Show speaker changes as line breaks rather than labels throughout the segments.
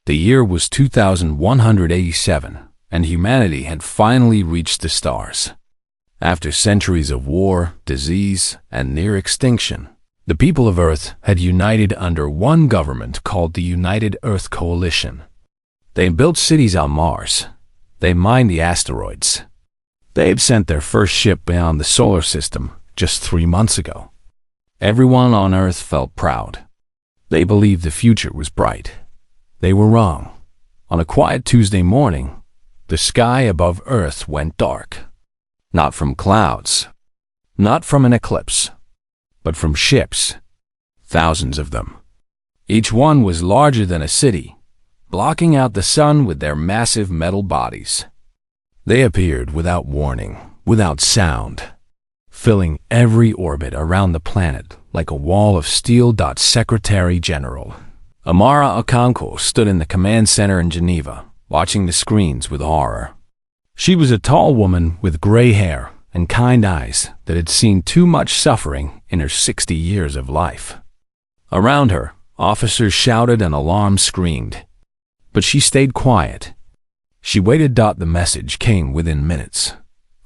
The year was 2187, and humanity had finally reached the stars. After centuries of war, disease, and near extinction, the people of Earth had united under one government called the United Earth Coalition. They built cities on Mars. They mined the asteroids. They had sent their first ship beyond the solar system just 3 months ago. Everyone on Earth felt proud. They believed the future was bright. They were wrong. On a quiet Tuesday morning, the sky above Earth went dark. Not from clouds, not from an eclipse, but from ships, thousands of them. Each one was larger than a city, blocking out the sun with their massive metal bodies. They appeared without warning, without sound, filling every orbit around the planet like a wall of steel. Secretary General Amara Okonkwo stood in the command center in Geneva, watching the screens with horror. She was a tall woman with gray hair and kind eyes that had seen too much suffering in her 60 years of life. Around her, officers shouted and alarms screamed. But she stayed quiet. She waited. The message came within minutes.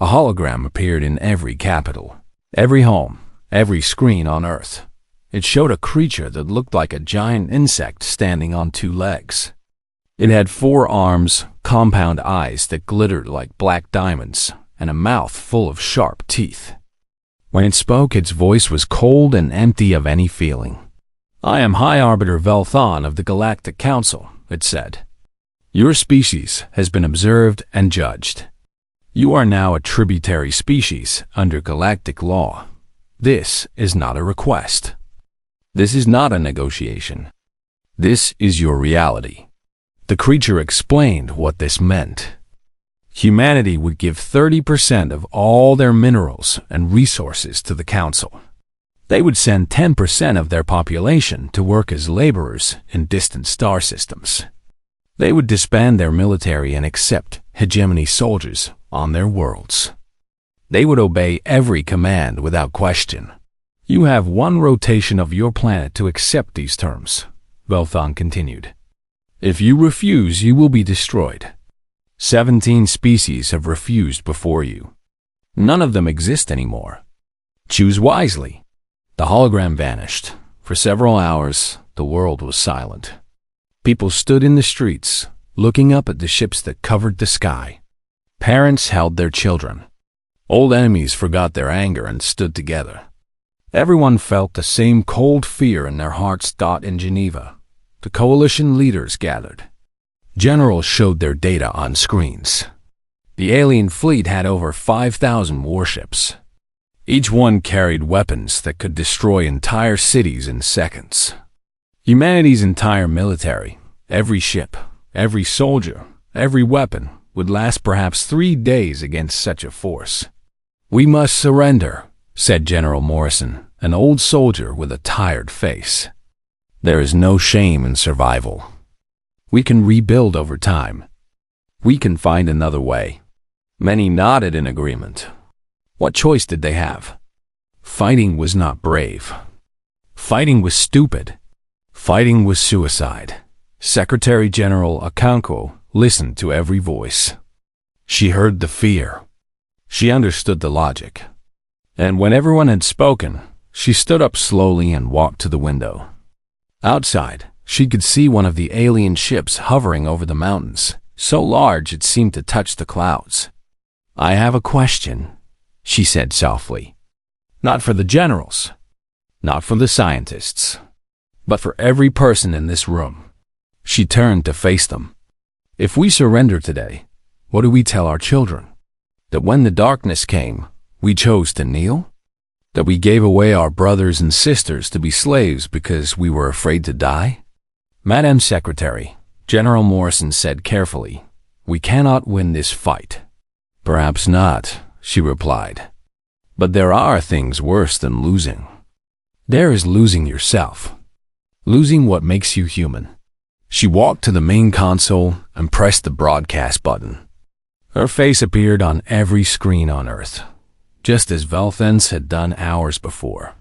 A hologram appeared in every capital, every home, every screen on Earth. It showed a creature that looked like a giant insect standing on 2 legs. It had 4 arms, compound eyes that glittered like black diamonds, and a mouth full of sharp teeth. When it spoke, its voice was cold and empty of any feeling. "I am High Arbiter Velthon of the Galactic Council," it said. "Your species has been observed and judged. You are now a tributary species under galactic law. This is not a request. This is not a negotiation. This is your reality." The creature explained what this meant. Humanity would give 30% of all their minerals and resources to the Council. They would send 10% of their population to work as laborers in distant star systems. They would disband their military and accept hegemony soldiers on their worlds. They would obey every command without question. "You have 1 rotation of your planet to accept these terms," Velthon continued. "If you refuse, you will be destroyed. 17 species have refused before you. None of them exist anymore. Choose wisely." The hologram vanished. For several hours, the world was silent. People stood in the streets, looking up at the ships that covered the sky. Parents held their children. Old enemies forgot their anger and stood together. Everyone felt the same cold fear in their hearts. In Geneva, the coalition leaders gathered. Generals showed their data on screens. The alien fleet had over 5,000 warships. Each one carried weapons that could destroy entire cities in seconds. Humanity's entire military, every ship, every soldier, every weapon, would last perhaps 3 days against such a force. "We must surrender," said General Morrison, an old soldier with a tired face. "There is no shame in survival. We can rebuild over time. We can find another way." Many nodded in agreement. What choice did they have? Fighting was not brave. Fighting was stupid. Fighting was suicide. Secretary General Okonkwo listened to every voice. She heard the fear. She understood the logic. And when everyone had spoken, she stood up slowly and walked to the window. Outside, she could see one of the alien ships hovering over the mountains, so large it seemed to touch the clouds. "I have a question," she said softly. "Not for the generals, not for the scientists, but for every person in this room." She turned to face them. "If we surrender today, what do we tell our children? That when the darkness came, we chose to kneel? That we gave away our brothers and sisters to be slaves because we were afraid to die?" "Madam Secretary," General Morrison said carefully, "we cannot win this fight." "Perhaps not," she replied. "But there are things worse than losing. There is losing yourself. Losing what makes you human." She walked to the main console and pressed the broadcast button. Her face appeared on every screen on Earth, just as Velthon's had done hours before.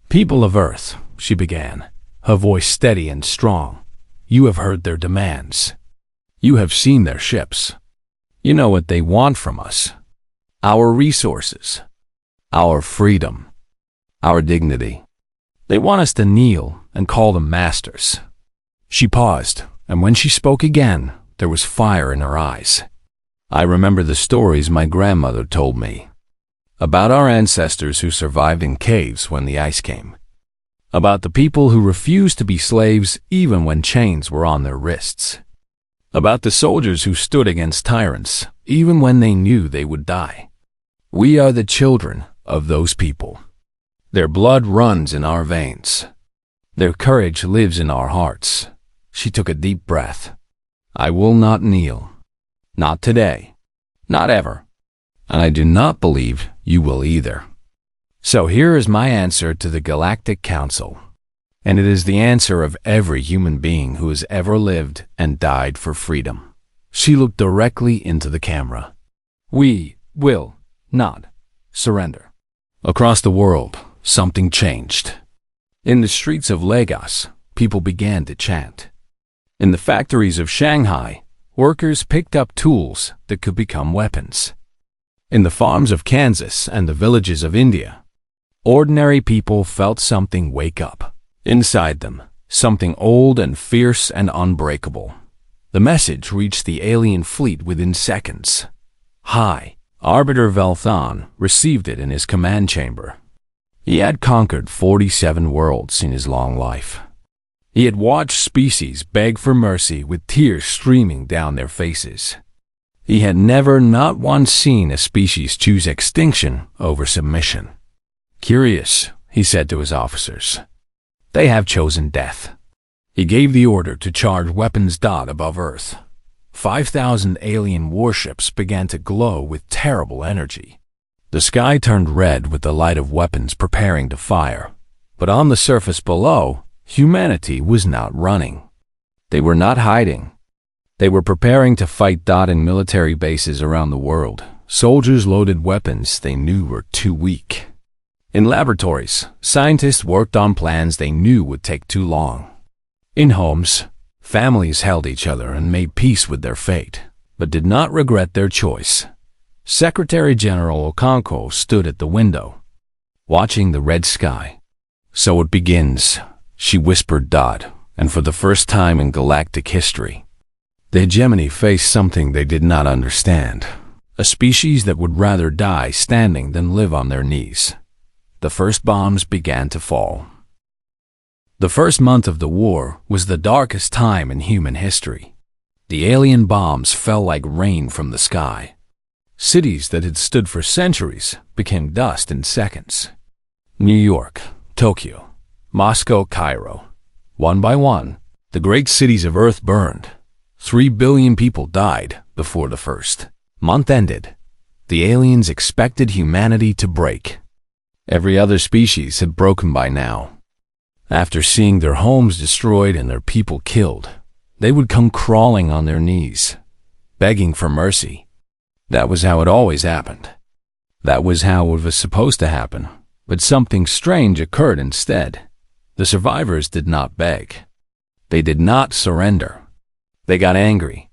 "People of Earth," she began, her voice steady and strong, You have heard their demands. You have seen their ships. You know what they want from us. Our resources. Our freedom. Our dignity. They want us to kneel and call them masters." She paused, and when she spoke again, there was fire in her eyes. I remember the stories my grandmother told me about our ancestors who survived in caves when the ice came, about the people who refused to be slaves even when chains were on their wrists, about the soldiers who stood against tyrants even when they knew they would die. We are the children of those people. Their blood runs in our veins. Their courage lives in our hearts. She took a deep breath. "I will not kneel. Not today. Not ever. And I do not believe you will either." So here is my answer to the Galactic Council. And it is the answer of every human being who has ever lived and died for freedom. She looked directly into the camera. We will not surrender. Across the world, something changed. In the streets of Lagos, people began to chant. In the factories of Shanghai, workers picked up tools that could become weapons. In the farms of Kansas and the villages of India, ordinary people felt something wake up. Inside them, something old and fierce and unbreakable. The message reached the alien fleet within seconds. High Arbiter Velthon received it in his command chamber. He had conquered 47 worlds in his long life. He had watched species beg for mercy with tears streaming down their faces. He had never not once seen a species choose extinction over submission. "Curious," he said to his officers. "They have chosen death." He gave the order to charge weapons above Earth. 5,000 alien warships began to glow with terrible energy. The sky turned red with the light of weapons preparing to fire. But on the surface below, humanity was not running. They were not hiding. They were preparing to fight in military bases around the world. Soldiers loaded weapons they knew were too weak. In laboratories, scientists worked on plans they knew would take too long. In homes, families held each other and made peace with their fate, but did not regret their choice. Secretary General Okonkwo stood at the window, watching the red sky. "So it begins," she whispered, and for the first time in galactic history, the hegemony faced something they did not understand. A species that would rather die standing than live on their knees. The first bombs began to fall. The first month of the war was the darkest time in human history. The alien bombs fell like rain from the sky. Cities that had stood for centuries became dust in seconds. New York, Tokyo, Moscow, Cairo. One by one, the great cities of Earth burned. 3 billion people died before the first month ended. The aliens expected humanity to break. Every other species had broken by now. After seeing their homes destroyed and their people killed, they would come crawling on their knees, begging for mercy. That was how it always happened. That was how it was supposed to happen. But something strange occurred instead. The survivors did not beg. They did not surrender. They got angry.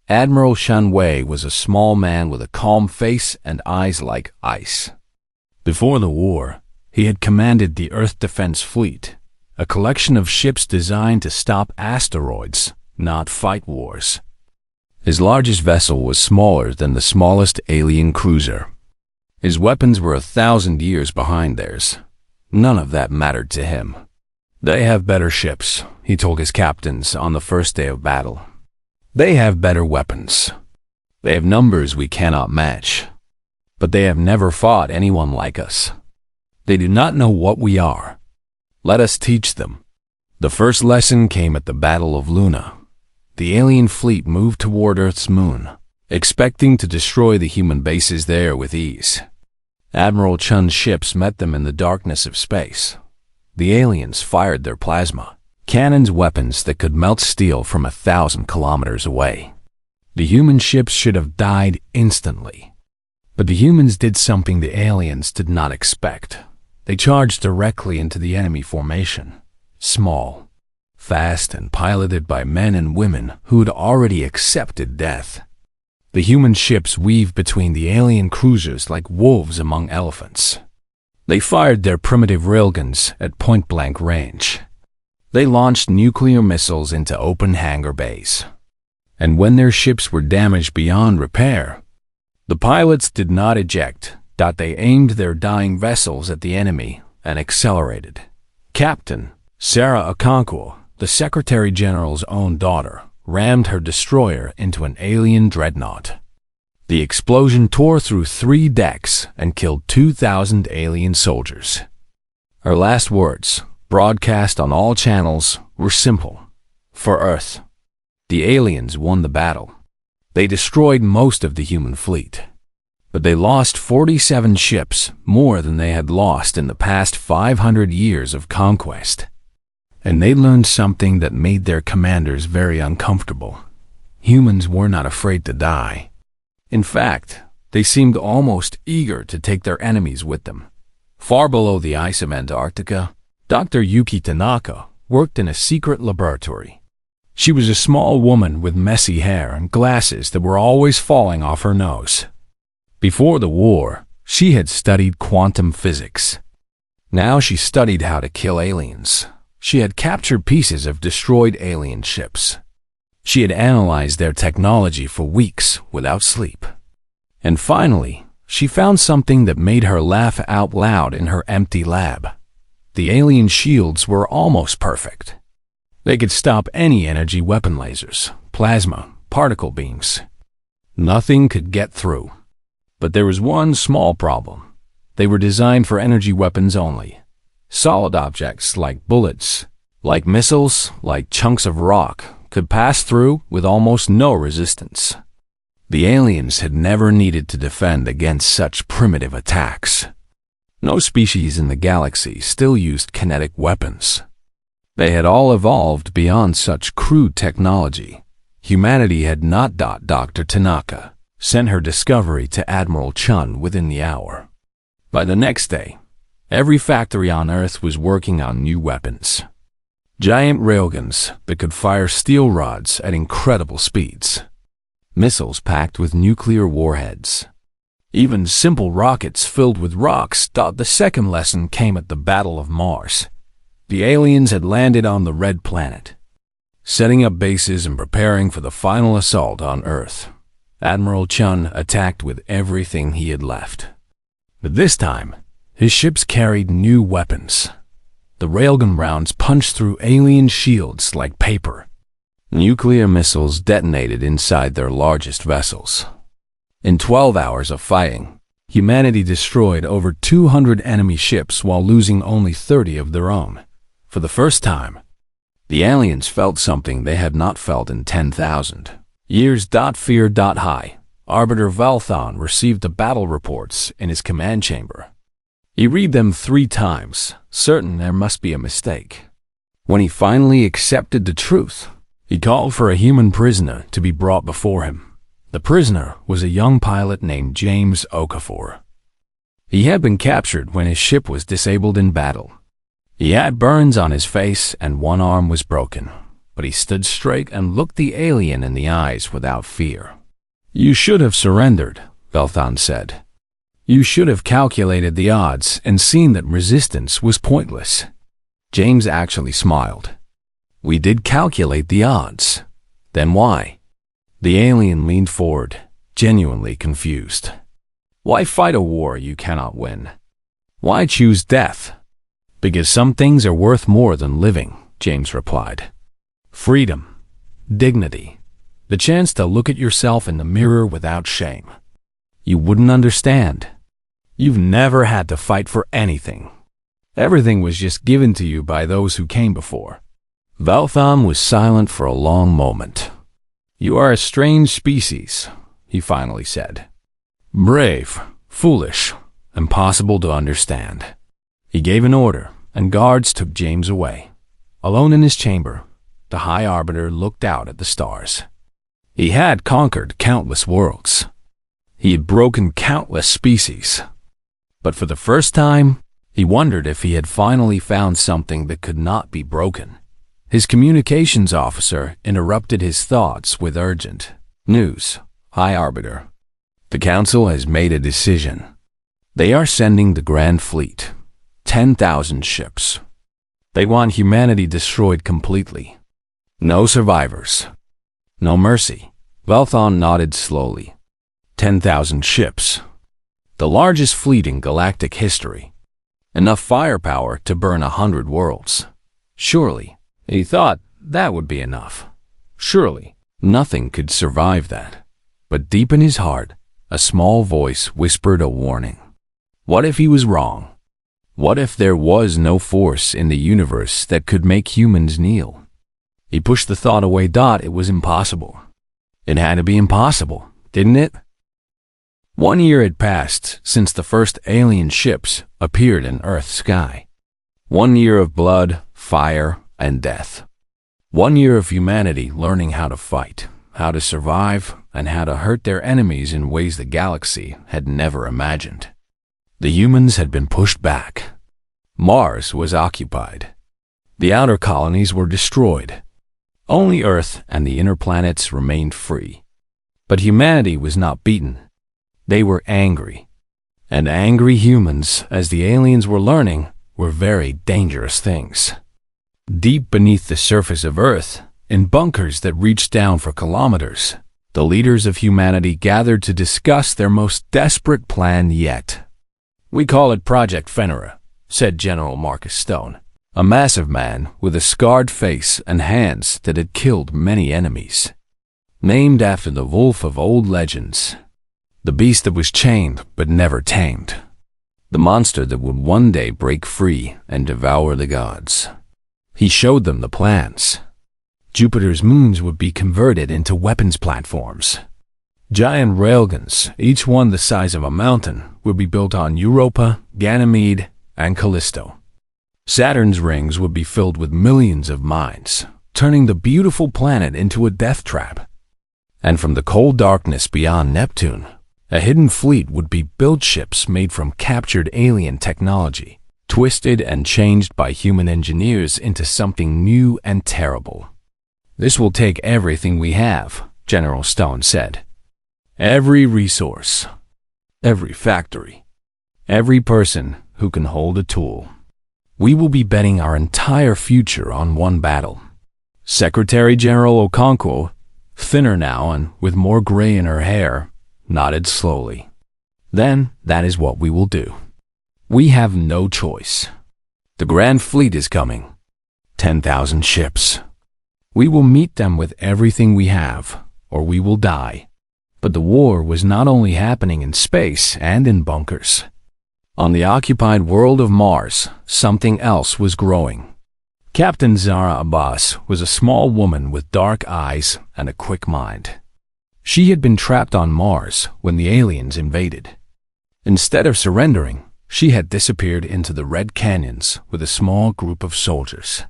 Admiral Shan Wei was a small man with a calm face and eyes like ice. Before the war, he had commanded the Earth Defense Fleet, a collection of ships designed to stop asteroids, not fight wars. His largest vessel was smaller than the smallest alien cruiser. His weapons were 1,000 years behind theirs. None of that mattered to him. "They have better ships," he told his captains on the first day of battle. "They have better weapons. They have numbers we cannot match. But they have never fought anyone like us. They do not know what we are. Let us teach them." The first lesson came at the Battle of Luna. The alien fleet moved toward Earth's moon, expecting to destroy the human bases there with ease. Admiral Chun's ships met them in the darkness of space. The aliens fired their plasma cannons, weapons that could melt steel from 1,000 kilometers away. The human ships should have died instantly. But the humans did something the aliens did not expect. They charged directly into the enemy formation. Small, fast and piloted by men and women who had already accepted death. The human ships weaved between the alien cruisers like wolves among elephants. They fired their primitive railguns at point-blank range. They launched nuclear missiles into open hangar bays. And when their ships were damaged beyond repair, the pilots did not eject. They aimed their dying vessels at the enemy and accelerated. Captain Sarah Okonkwo, the Secretary General's own daughter, rammed her destroyer into an alien dreadnought. The explosion tore through 3 decks and killed 2,000 alien soldiers. Her last words, broadcast on all channels, were simple. For Earth. The aliens won the battle. They destroyed most of the human fleet. But they lost 47 ships, more than they had lost in the past 500 years of conquest. And they learned something that made their commanders very uncomfortable. Humans were not afraid to die. In fact, they seemed almost eager to take their enemies with them. Far below the ice of Antarctica, Dr. Yuki Tanaka worked in a secret laboratory. She was a small woman with messy hair and glasses that were always falling off her nose. Before the war, she had studied quantum physics. Now she studied how to kill aliens. She had captured pieces of destroyed alien ships. She had analyzed their technology for weeks without sleep. And finally, she found something that made her laugh out loud in her empty lab. The alien shields were almost perfect. They could stop any energy weapon lasers, plasma, particle beams. Nothing could get through. But there was one small problem. They were designed for energy weapons only. Solid objects like bullets, like missiles, like chunks of rock, could pass through with almost no resistance. The aliens had never needed to defend against such primitive attacks. No species in the galaxy still used kinetic weapons. They had all evolved beyond such crude technology. Humanity had not. Dr. Tanaka sent her discovery to Admiral Chun within the hour. By the next day, every factory on Earth was working on new weapons. Giant railguns that could fire steel rods at incredible speeds. Missiles packed with nuclear warheads. Even simple rockets filled with rocks. The second lesson came at the Battle of Mars. The aliens had landed on the Red Planet, setting up bases and preparing for the final assault on Earth. Admiral Chun attacked with everything he had left. But this time, his ships carried new weapons. The railgun rounds punched through alien shields like paper. Nuclear missiles detonated inside their largest vessels. In 12 hours of fighting, humanity destroyed over 200 enemy ships while losing only 30 of their own. For the first time, the aliens felt something they had not felt in 10,000 years. Fear. High. Arbiter Valthon received the battle reports in his command chamber. He read them 3 times, certain there must be a mistake. When he finally accepted the truth, he called for a human prisoner to be brought before him. The prisoner was a young pilot named James Okafor. He had been captured when his ship was disabled in battle. He had burns on his face and one arm was broken, but he stood straight and looked the alien in the eyes without fear. "You should have surrendered," Valthon said. "You should have calculated the odds and seen that resistance was pointless." James actually smiled. "We did calculate the odds. Then why?" The alien leaned forward, genuinely confused. "Why fight a war you cannot win? Why choose death?" "Because some things are worth more than living," James replied. "Freedom, dignity, the chance to look at yourself in the mirror without shame. You wouldn't understand. You've never had to fight for anything. Everything was just given to you by those who came before." Valthon was silent for a long moment. "You are a strange species," he finally said. "Brave, foolish, impossible to understand." He gave an order, and guards took James away. Alone in his chamber, the High Arbiter looked out at the stars. He had conquered countless worlds. He had broken countless species. But for the first time, he wondered if he had finally found something that could not be broken. His communications officer interrupted his thoughts with urgent news. High Arbiter, the Council has made a decision. They are sending the Grand Fleet, 10,000 ships. They want humanity destroyed completely. No survivors. No mercy. Velthon nodded slowly. 10,000 ships. The largest fleet in galactic history. Enough firepower to burn 100 worlds. Surely, he thought that would be enough. Surely, nothing could survive that. But deep in his heart, a small voice whispered a warning. What if he was wrong? What if there was no force in the universe that could make humans kneel? He pushed the thought away. It was impossible. It had to be impossible, didn't it? 1 year had passed since the first alien ships appeared in Earth's sky. 1 year of blood, fire, and death. 1 year of humanity learning how to fight, how to survive, and how to hurt their enemies in ways the galaxy had never imagined. The humans had been pushed back. Mars was occupied. The outer colonies were destroyed. Only Earth and the inner planets remained free. But humanity was not beaten. They were angry. And angry humans, as the aliens were learning, were very dangerous things. Deep beneath the surface of Earth, in bunkers that reached down for kilometers, the leaders of humanity gathered to discuss their most desperate plan yet. We call it Project Fenera, said General Marcus Stone, a massive man with a scarred face and hands that had killed many enemies. Named after the wolf of old legends, the beast that was chained but never tamed, the monster that would one day break free and devour the gods. He showed them the plans. Jupiter's moons would be converted into weapons platforms. Giant railguns, each one the size of a mountain, would be built on Europa, Ganymede, and Callisto. Saturn's rings would be filled with millions of mines, turning the beautiful planet into a death trap. And from the cold darkness beyond Neptune, a hidden fleet would be built ships made from captured alien technology, twisted and changed by human engineers into something new and terrible. This will take everything we have, General Stone said. Every resource, every factory, every person who can hold a tool. We will be betting our entire future on one battle. Secretary General Okonkwo, thinner now and with more gray in her hair, nodded slowly. Then that is what we will do. We have no choice. The Grand Fleet is coming. 10,000 ships. We will meet them with everything we have, or we will die. But the war was not only happening in space and in bunkers. On the occupied world of Mars, something else was growing. Captain Zara Abbas was a small woman with dark eyes and a quick mind. She had been trapped on Mars when the aliens invaded. Instead of surrendering, she had disappeared into the Red Canyons with a small group of soldiers.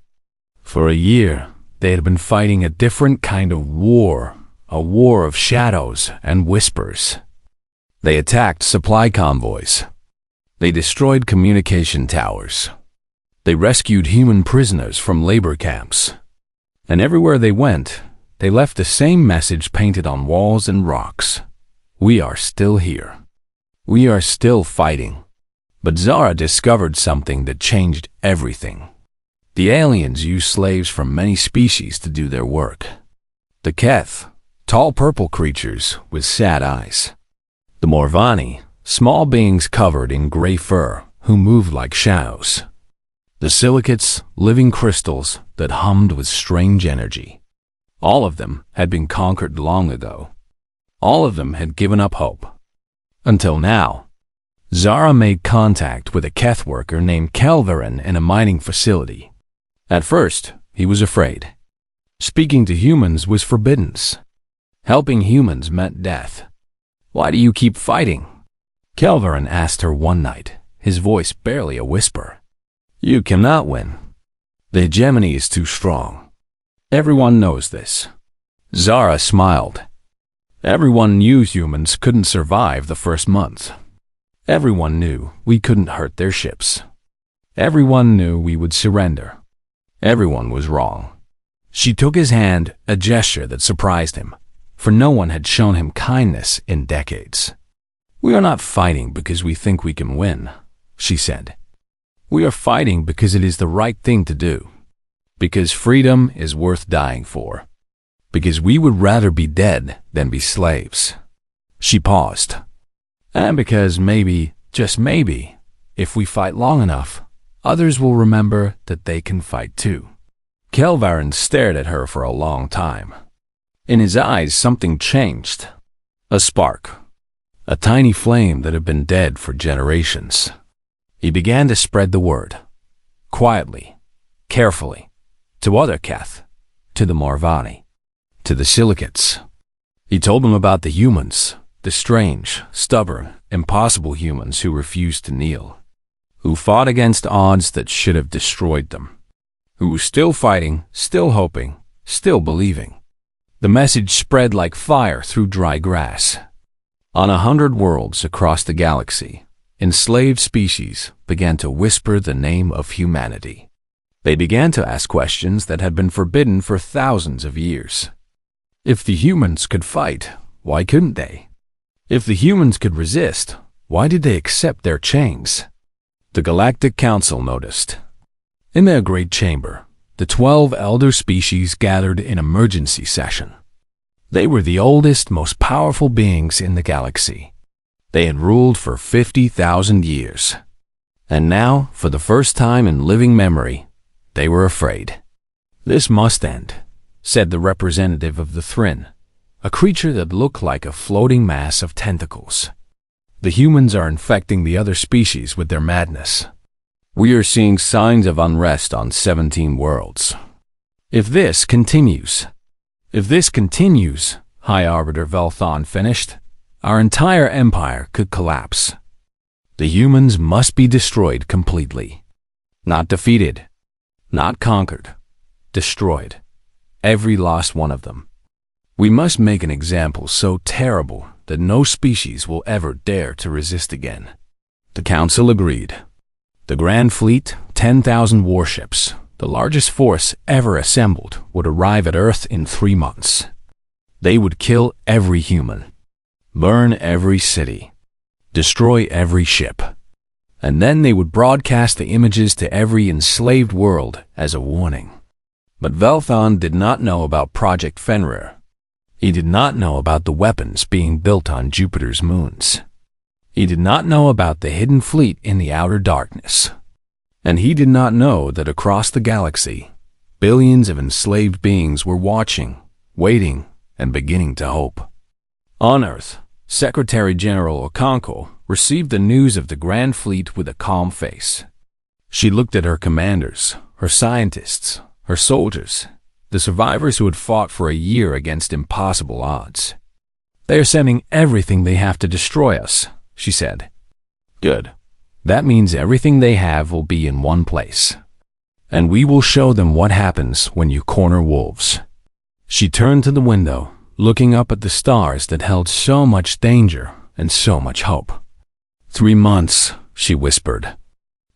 For a year, they had been fighting a different kind of war, a war of shadows and whispers. They attacked supply convoys. They destroyed communication towers. They rescued human prisoners from labor camps. And everywhere they went, they left the same message painted on walls and rocks. We are still here. We are still fighting. But Zara discovered something that changed everything. The aliens used slaves from many species to do their work. The Keth, tall purple creatures with sad eyes. The Morvani, small beings covered in gray fur who moved like shadows. The Silicates, living crystals that hummed with strange energy. All of them had been conquered long ago. All of them had given up hope. Until now. Zara made contact with a Keth worker named Kelverin in a mining facility. At first, he was afraid. Speaking to humans was forbidden. Helping humans meant death. Why do you keep fighting? Kelverin asked her one night, his voice barely a whisper. You cannot win. The hegemony is too strong. Everyone knows this. Zara smiled. Everyone knew humans couldn't survive the first month. Everyone knew we couldn't hurt their ships. Everyone knew we would surrender. Everyone was wrong. She took his hand, a gesture that surprised him, for no one had shown him kindness in decades. "We are not fighting because we think we can win," she said. "We are fighting because it is the right thing to do. Because freedom is worth dying for. Because we would rather be dead than be slaves." She paused. "And because maybe, just maybe, if we fight long enough, others will remember that they can fight too." Kelvarin stared at her for a long time. In his eyes, something changed. A spark. A tiny flame that had been dead for generations. He began to spread the word. Quietly, carefully, to other Keth, to the Marvani, to the Silicates. He told them about the humans, the strange, stubborn, impossible humans who refused to kneel, who fought against odds that should have destroyed them, who were still fighting, still hoping, still believing. The message spread like fire through dry grass. On 100 worlds across the galaxy, enslaved species began to whisper the name of humanity. They began to ask questions that had been forbidden for thousands of years. If the humans could fight, why couldn't they? If the humans could resist, why did they accept their chains? The Galactic Council noticed. In their great chamber, the 12 elder species gathered in emergency session. They were the oldest, most powerful beings in the galaxy. They had ruled for 50,000 years. And now, for the first time in living memory, they were afraid. "This must end," said the representative of the Thrin, a creature that looked like a floating mass of tentacles. "The humans are infecting the other species with their madness. We are seeing signs of unrest on 17 worlds. If this continues, High Arbiter Velthon finished, our entire empire could collapse. The humans must be destroyed completely. Not defeated, not conquered, destroyed. Every last one of them. We must make an example so terrible that no species will ever dare to resist again." The council agreed. The Grand Fleet, 10,000 warships, the largest force ever assembled, would arrive at Earth in 3 months. They would kill every human, burn every city, destroy every ship, and then they would broadcast the images to every enslaved world as a warning. But Velthon did not know about Project Fenrir. He did not know about the weapons being built on Jupiter's moons. He did not know about the hidden fleet in the outer darkness. And he did not know that across the galaxy, billions of enslaved beings were watching, waiting, and beginning to hope. On Earth, Secretary General Okonkwo received the news of the Grand Fleet with a calm face. She looked at her commanders, her scientists, her soldiers, the survivors who had fought for a year against impossible odds. "They are sending everything they have to destroy us," she said. "Good. That means everything they have will be in one place. And we will show them what happens when you corner wolves." She turned to the window, looking up at the stars that held so much danger and so much hope. 3 months, she whispered.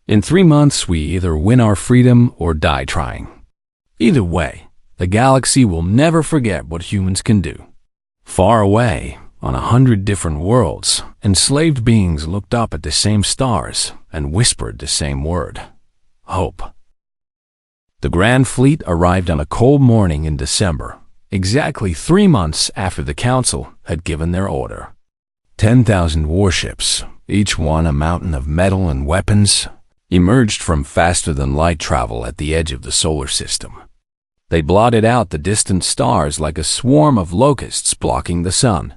"In 3 months, we either win our freedom or die trying. Either way, the galaxy will never forget what humans can do." Far away, on 100 different worlds, enslaved beings looked up at the same stars and whispered the same word: hope. The Grand Fleet arrived on a cold morning in December, exactly 3 months after the Council had given their order. 10,000 warships, each one a mountain of metal and weapons, emerged from faster-than-light travel at the edge of the solar system. They blotted out the distant stars like a swarm of locusts blocking the sun.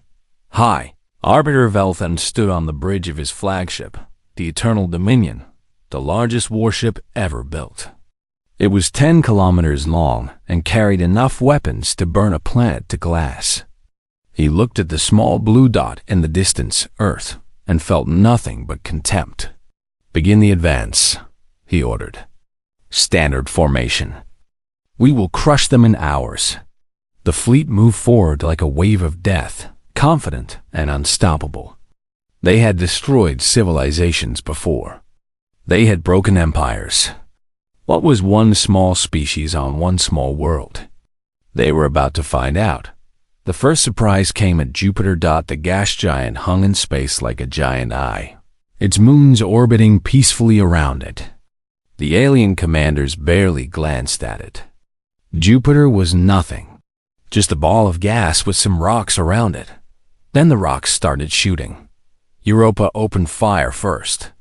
High Arbiter Velthon stood on the bridge of his flagship, the Eternal Dominion, the largest warship ever built. It was 10 kilometers long and carried enough weapons to burn a planet to glass. He looked at the small blue dot in the distance, Earth, and felt nothing but contempt. "Begin the advance," he ordered. "Standard formation. We will crush them in hours." The fleet moved forward like a wave of death, confident and unstoppable. They had destroyed civilizations before. They had broken empires. What was one small species on one small world? They were about to find out. The first surprise came at Jupiter. The gas giant hung in space like a giant eye, its moons orbiting peacefully around it. The alien commanders barely glanced at it. Jupiter was nothing, just a ball of gas with some rocks around it. Then the rocks started shooting. Europa opened fire first.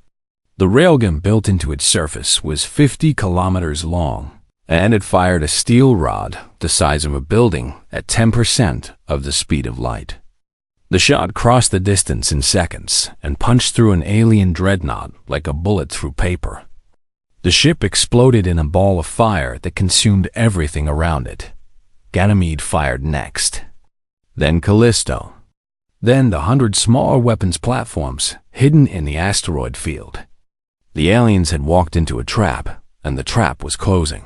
The railgun built into its surface was 50 kilometers long, and it fired a steel rod the size of a building at 10% of the speed of light. The shot crossed the distance in seconds and punched through an alien dreadnought like a bullet through paper. The ship exploded in a ball of fire that consumed everything around it. Ganymede fired next. Then Callisto. Then the 100 smaller weapons platforms hidden in the asteroid field. The aliens had walked into a trap, and the trap was closing.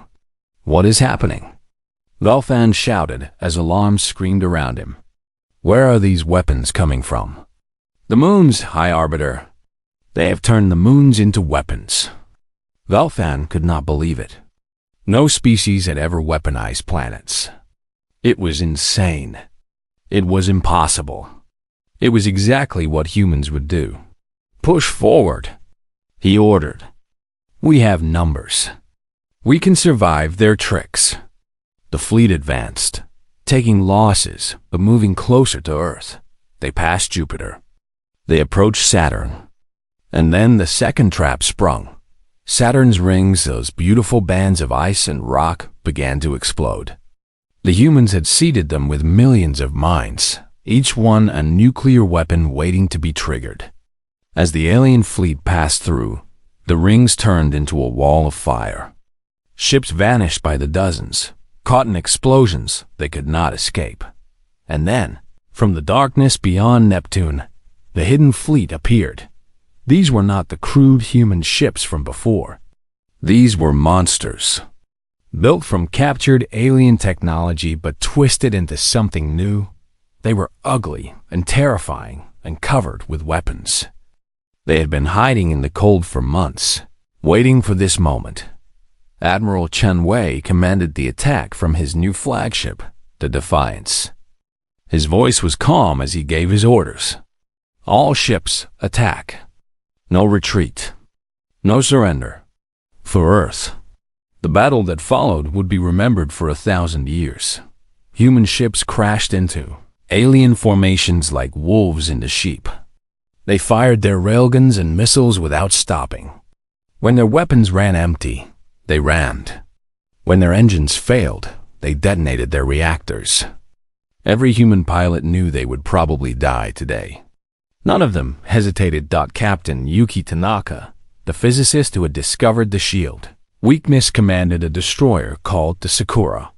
"What is happening?" Velfan shouted as alarms screamed around him. "Where are these weapons coming from?" "The moons, High Arbiter. They have turned the moons into weapons." Velfan could not believe it. No species had ever weaponized planets. It was insane. It was impossible. It was exactly what humans would do. "Push forward," he ordered. "We have numbers. We can survive their tricks." The fleet advanced, taking losses but moving closer to Earth. They passed Jupiter. They approached Saturn. And then the second trap sprung. Saturn's rings, those beautiful bands of ice and rock, began to explode. The humans had seeded them with millions of mines, each one a nuclear weapon waiting to be triggered. As the alien fleet passed through, the rings turned into a wall of fire. Ships vanished by the dozens, caught in explosions they could not escape. And then, from the darkness beyond Neptune, the hidden fleet appeared. These were not the crude human ships from before. These were monsters, built from captured alien technology but twisted into something new. They were ugly and terrifying and covered with weapons. They had been hiding in the cold for months, waiting for this moment. Admiral Chen Wei commanded the attack from his new flagship, the Defiance. His voice was calm as he gave his orders. "All ships, attack. No retreat. No surrender. For Earth." The battle that followed would be remembered for 1,000 years. Human ships crashed into alien formations like wolves into sheep. They fired their railguns and missiles without stopping. When their weapons ran empty, they rammed. When their engines failed, they detonated their reactors. Every human pilot knew they would probably die today. None of them hesitated. Captain Yuki Tanaka, the physicist who had discovered the shield, weakness commanded a destroyer called the Sakura.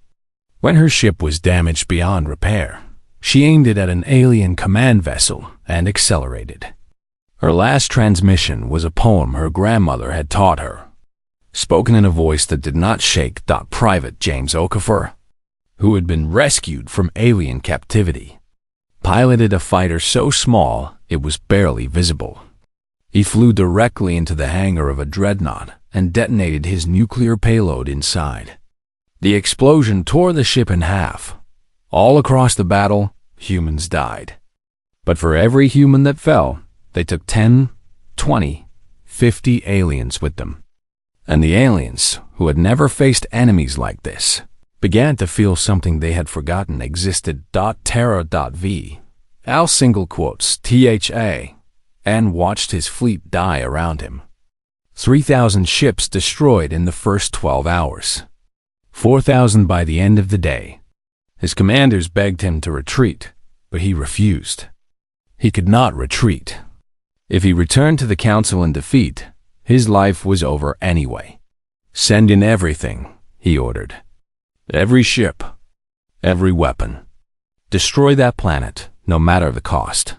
When her ship was damaged beyond repair, she aimed it at an alien command vessel and accelerated. Her last transmission was a poem her grandmother had taught her, spoken in a voice that did not shake. Private James Okafor, who had been rescued from alien captivity, piloted a fighter so small it was barely visible. He flew directly into the hangar of a dreadnought and detonated his nuclear payload inside. The explosion tore the ship in half. All across the battle, humans died. But for every human that fell, they took 10, 20, 50 aliens with them. And the aliens, who had never faced enemies like this, began to feel something they had forgotten existed. Terra.v. Al single quotes THA and watched his fleet die around him. 3,000 ships destroyed in the first 12 hours. 4,000 by the end of the day. His commanders begged him to retreat, but he refused. He could not retreat. If he returned to the council in defeat, his life was over anyway. "Send in everything," he ordered. "Every ship, every weapon. Destroy that planet, no matter the cost."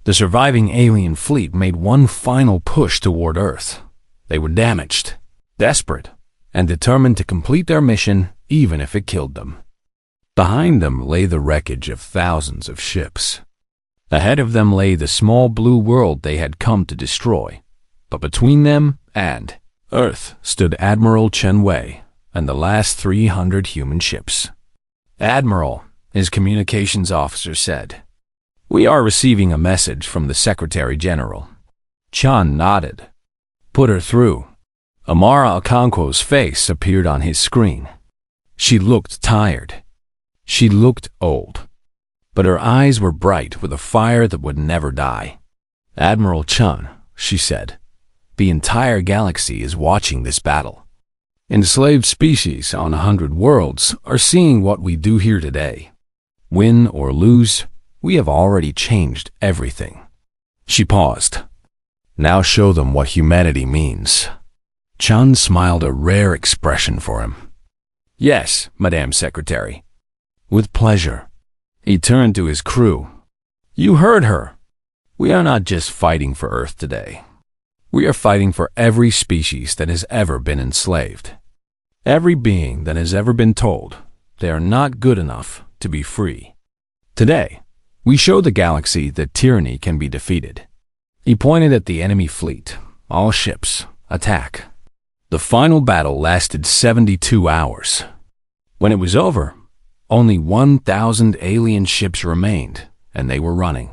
The surviving alien fleet made one final push toward Earth. They were damaged, desperate, and determined to complete their mission even if it killed them. Behind them lay the wreckage of thousands of ships. Ahead of them lay the small blue world they had come to destroy. But between them and Earth stood Admiral Chen Wei and the last 300 human ships. "Admiral," his communications officer said. "We are receiving a message from the Secretary General." Chun nodded. "Put her through." Amara Okonkwo's face appeared on his screen. She looked tired. She looked old. But her eyes were bright with a fire that would never die. "Admiral Chun," she said, "the entire galaxy is watching this battle. Enslaved species on 100 worlds are seeing what we do here today. Win or lose, we have already changed everything." She paused. "Now show them what humanity means." Chun smiled a rare expression for him. "Yes, Madame Secretary." "With pleasure." He turned to his crew. "You heard her. We are not just fighting for Earth today. We are fighting for every species that has ever been enslaved. Every being that has ever been told they are not good enough to be free. Today, we show the galaxy that tyranny can be defeated." He pointed at the enemy fleet. "All ships, attack." The final battle lasted 72 hours. When it was over, only 1,000 alien ships remained, and they were running.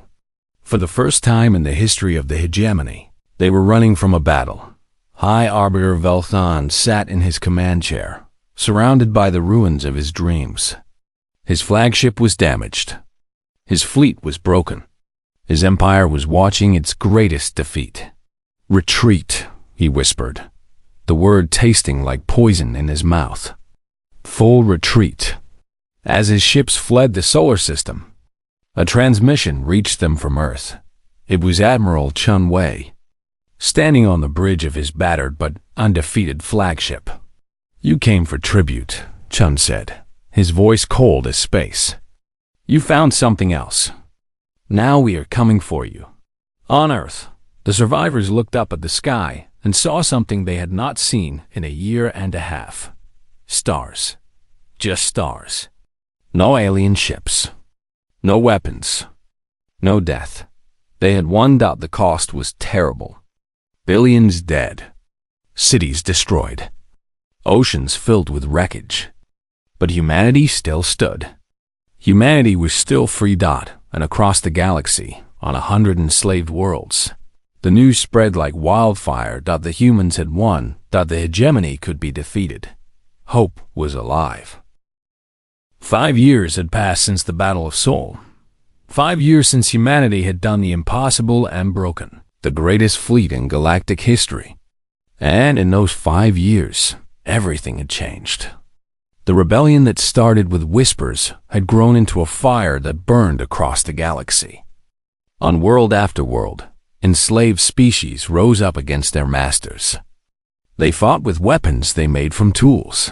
For the first time in the history of the hegemony, they were running from a battle. High Arbiter Velthon sat in his command chair, surrounded by the ruins of his dreams. His flagship was damaged. His fleet was broken. His empire was watching its greatest defeat. "Retreat," he whispered, the word tasting like poison in his mouth. "Full retreat." As his ships fled the solar system, a transmission reached them from Earth. It was Admiral Chun Wei, standing on the bridge of his battered but undefeated flagship. "You came for tribute," Chun said, his voice cold as space. "You found something else. Now we are coming for you." On Earth, the survivors looked up at the sky and saw something they had not seen in a year and a half. Stars. Just stars. No alien ships. No weapons. No death. They had won. The cost was terrible. Billions dead. Cities destroyed. Oceans filled with wreckage. But humanity still stood. Humanity was still free. And across the galaxy, on 100 enslaved worlds, the news spread like wildfire. The humans had won. The hegemony could be defeated. Hope was alive. 5 years had passed since the Battle of Seoul. 5 years since humanity had done the impossible and broken the greatest fleet in galactic history. And in those 5 years, everything had changed. The rebellion that started with whispers had grown into a fire that burned across the galaxy. On world after world, enslaved species rose up against their masters. They fought with weapons they made from tools.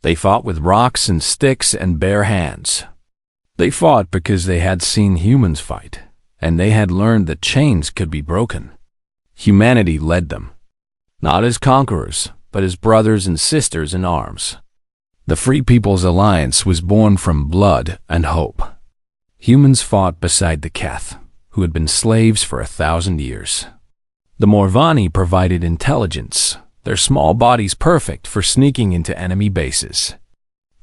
They fought with rocks and sticks and bare hands. They fought because they had seen humans fight, and they had learned that chains could be broken. Humanity led them, not as conquerors, but as brothers and sisters in arms. The Free People's Alliance was born from blood and hope. Humans fought beside the Keth, who had been slaves for 1,000 years. The Morvani provided intelligence, their small bodies perfect for sneaking into enemy bases.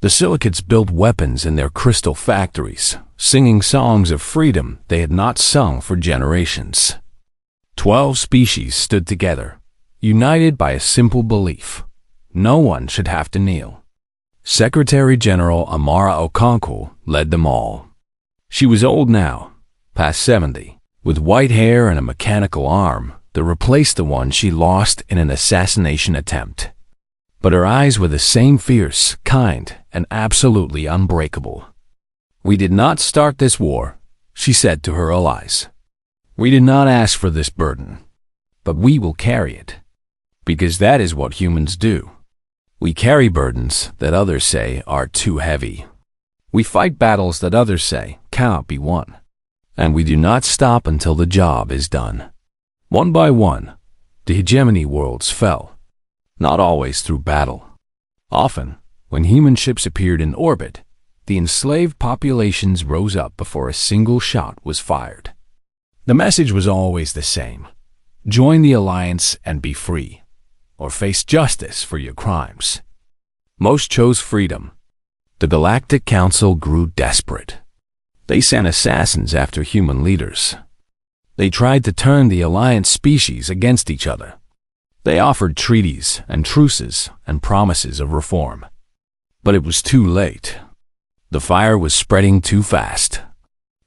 The Silicates built weapons in their crystal factories, singing songs of freedom they had not sung for generations. 12 species stood together, united by a simple belief: no one should have to kneel. Secretary General Amara Okonkwo led them all. She was old now, past 70, with white hair and a mechanical arm that replaced the one she lost in an assassination attempt. But her eyes were the same fierce, kind, and absolutely unbreakable. "We did not start this war," she said to her allies. "We did not ask for this burden, but we will carry it, because that is what humans do. We carry burdens that others say are too heavy. We fight battles that others say cannot be won, and we do not stop until the job is done." One by one, the hegemony worlds fell, not always through battle. Often, when human ships appeared in orbit, the enslaved populations rose up before a single shot was fired. The message was always the same: join the alliance and be free, or face justice for your crimes. Most chose freedom. The Galactic Council grew desperate. They sent assassins after human leaders. They tried to turn the Alliance species against each other. They offered treaties and truces and promises of reform. But it was too late. The fire was spreading too fast.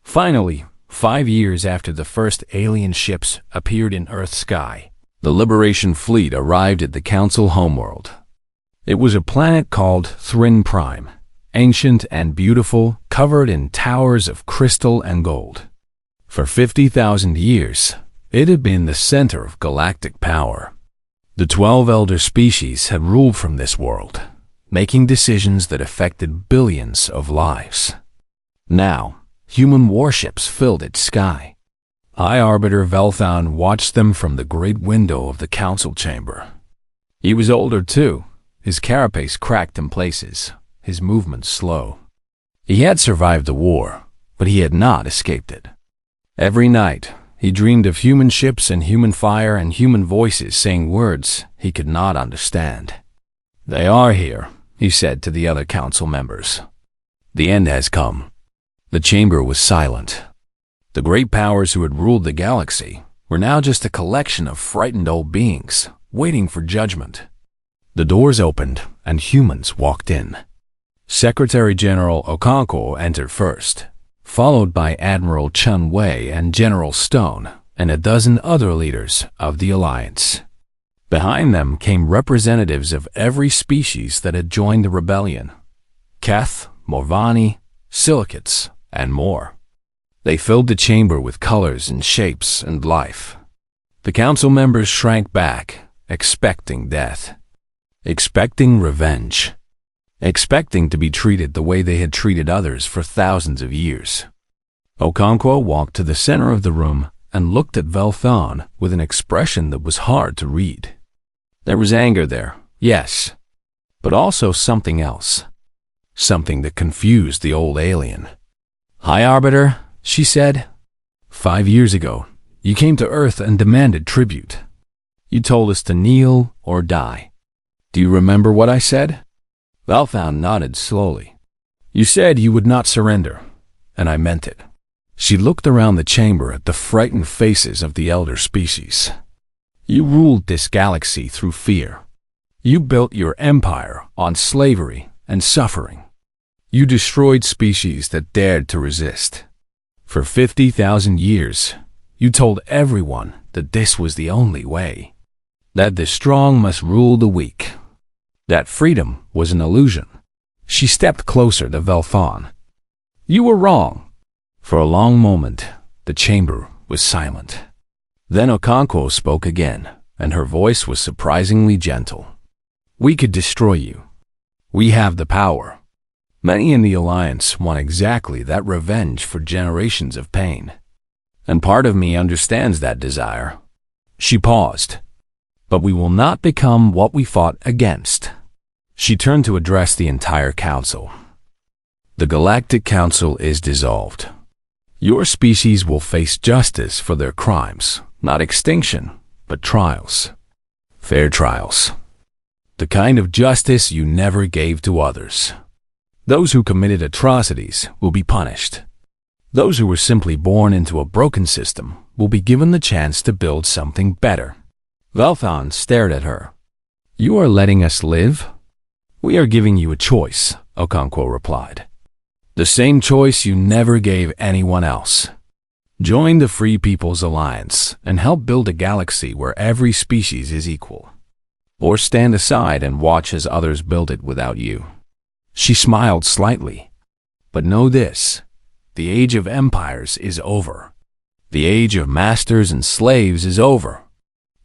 Finally, 5 years after the first alien ships appeared in Earth's sky, the Liberation Fleet arrived at the Council homeworld. It was a planet called Thrin Prime, ancient and beautiful, covered in towers of crystal and gold. For 50,000 years, it had been the center of galactic power. The 12 elder species had ruled from this world, making decisions that affected billions of lives. Now, human warships filled its sky. High Arbiter Velthon watched them from the great window of the council chamber. He was older too, his carapace cracked in places, his movements slow. He had survived the war, but he had not escaped it. Every night, he dreamed of human ships and human fire and human voices saying words he could not understand. "They are here," he said to the other council members. "The end has come." The chamber was silent. The great powers who had ruled the galaxy were now just a collection of frightened old beings, waiting for judgment. The doors opened, and humans walked in. Secretary General Okonkwo entered first, followed by Admiral Chun Wei and General Stone, and a dozen other leaders of the Alliance. Behind them came representatives of every species that had joined the rebellion: Keth, Morvani, Silicates, and more. They filled the chamber with colors and shapes and life. The council members shrank back, expecting death, expecting revenge, expecting to be treated the way they had treated others for thousands of years. Okonkwo walked to the center of the room and looked at Velthon with an expression that was hard to read. There was anger there, yes, but also something else, something that confused the old alien. "High Arbiter," she said, "5 years ago, you came to Earth and demanded tribute. You told us to kneel or die. Do you remember what I said?" Velthon nodded slowly. "You said you would not surrender, and I meant it." She looked around the chamber at the frightened faces of the elder species. "You ruled this galaxy through fear. You built your empire on slavery and suffering. You destroyed species that dared to resist. For 50,000 years, you told everyone that this was the only way, that the strong must rule the weak, that freedom was an illusion." She stepped closer to Velthon. "You were wrong." For a long moment, the chamber was silent. Then Okonkwo spoke again, and her voice was surprisingly gentle. "We could destroy you. We have the power. Many in the Alliance want exactly that revenge for generations of pain. And part of me understands that desire." She paused. "But we will not become what we fought against." She turned to address the entire council. "The Galactic Council is dissolved. Your species will face justice for their crimes, not extinction, but trials. Fair trials. The kind of justice you never gave to others. Those who committed atrocities will be punished. Those who were simply born into a broken system will be given the chance to build something better." Velthon stared at her. "You are letting us live?" "We are giving you a choice," Okonkwo replied. "The same choice you never gave anyone else. Join the Free People's Alliance and help build a galaxy where every species is equal. Or stand aside and watch as others build it without you." She smiled slightly. "But know this, the age of empires is over. The age of masters and slaves is over.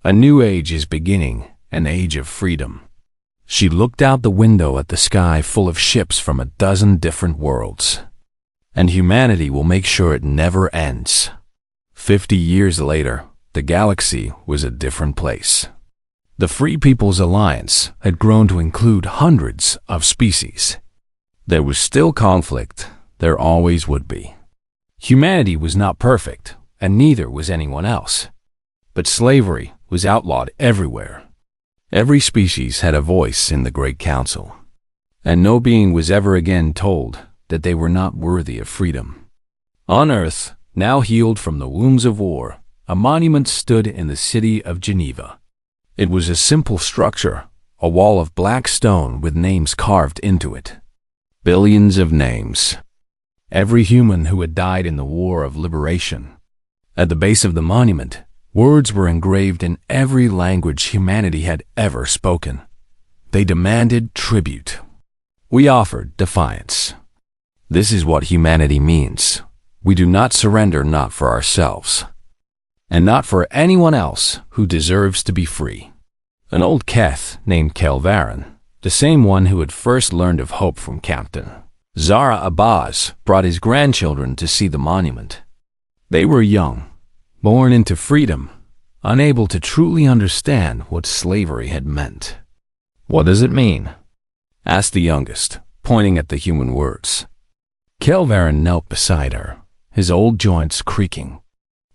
A new age is beginning, an age of freedom." She looked out the window at the sky full of ships from a dozen different worlds. "And humanity will make sure it never ends." 50 years later, the galaxy was a different place. The Free People's Alliance had grown to include hundreds of species. There was still conflict, there always would be. Humanity was not perfect, and neither was anyone else. But slavery was outlawed everywhere. Every species had a voice in the Great Council. and no being was ever again told that they were not worthy of freedom. On Earth, now healed from the wounds of war, a monument stood in the city of Geneva. It was a simple structure, a wall of black stone with names carved into it. Billions of names. Every human who had died in the War of Liberation. At the base of the monument, words were engraved in every language humanity had ever spoken. They demanded tribute. We offered defiance. This is what humanity means. We do not surrender, not for ourselves, and not for anyone else who deserves to be free. An old Keth named Kelvarin, the same one who had first learned of hope from Captain Zara Abbas, brought his grandchildren to see the monument. They were young, born into freedom, unable to truly understand what slavery had meant. "What does it mean?" asked the youngest, pointing at the human words. Kelvarin knelt beside her, his old joints creaking.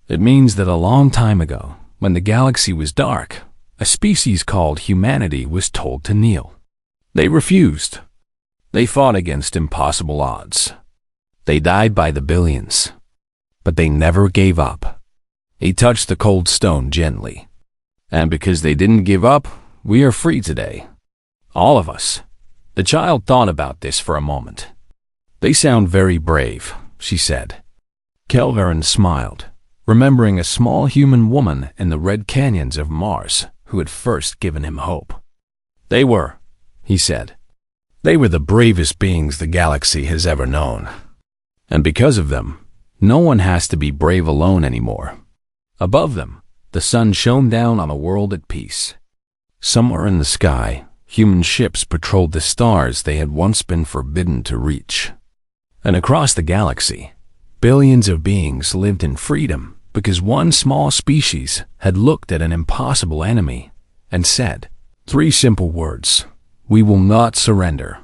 "It means that a long time ago, when the galaxy was dark, a species called humanity was told to kneel. They refused. They fought against impossible odds. They died by the billions, but they never gave up." He touched the cold stone gently. "And because they didn't give up, we are free today. All of us." The child thought about this for a moment. "They sound very brave," she said. Kelvarin smiled, remembering a small human woman in the red canyons of Mars who had first given him hope. "They were," he said. "They were the bravest beings the galaxy has ever known. And because of them, no one has to be brave alone anymore." Above them, the sun shone down on a world at peace. Somewhere in the sky, human ships patrolled the stars they had once been forbidden to reach. And across the galaxy, billions of beings lived in freedom because one small species had looked at an impossible enemy and said 3 simple words: "We will not surrender."